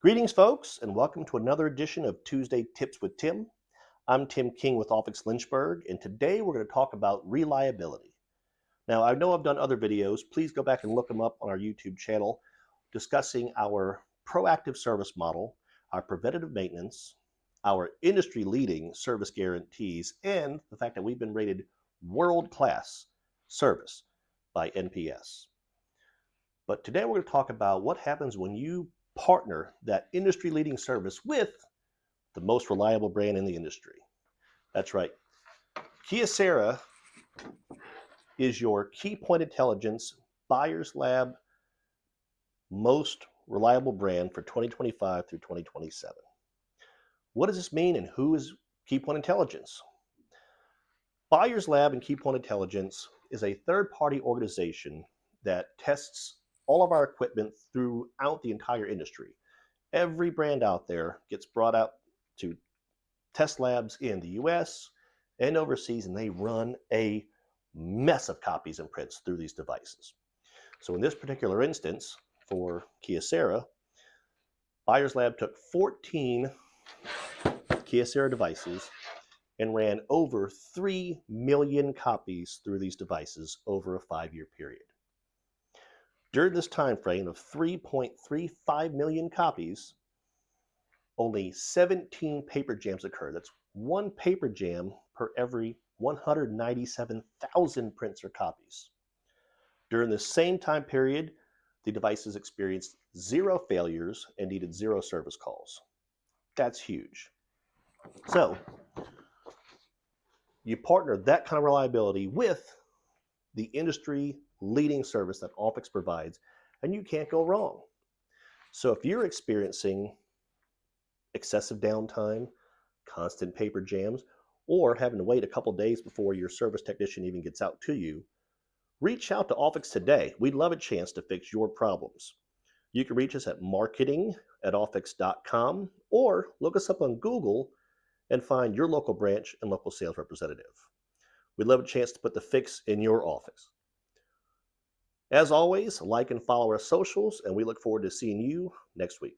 Greetings, folks, and welcome to another edition of Tuesday Tips with Tim. I'm Tim King with Offix Lynchburg, and today we're going to talk about reliability. Now, I know I've done other videos. Please go back and look them up on our YouTube channel discussing our proactive service model, our preventative maintenance, our industry-leading service guarantees, and the fact that we've been rated world-class service by NPS. But today we're going to talk about what happens when you partner that industry-leading service with the most reliable brand in the industry. That's right. Kyocera is your Keypoint Intelligence Buyers Lab most reliable brand for 2025 through 2027. What does this mean, and who is Keypoint Intelligence? Buyers Lab and Keypoint Intelligence is a third-party organization that tests all of our equipment throughout the entire industry. Every brand out there gets brought out to test labs in the US and overseas, and they run a mess of copies and prints through these devices. So in this particular instance, for Kyocera, Buyers Lab took 14 Kyocera devices and ran over 3 million copies through these devices over a 5-year period. During this time frame of 3.35 million copies, only 17 paper jams occur. That's one paper jam per every 197,000 prints or copies. During the same time period, the devices experienced 0 failures and needed 0 service calls. That's huge. So, you partner that kind of reliability with the industry-leading service that Offix provides, and you can't go wrong. So if you're experiencing excessive downtime, constant paper jams, or having to wait a couple days before your service technician even gets out to you, reach out to Offix today. We'd love a chance to fix your problems. You can reach us at marketing@offix.com or look us up on Google and find your local branch and local sales representative. We'd love a chance to put the fix in your office. As always, like and follow our socials, and we look forward to seeing you next week.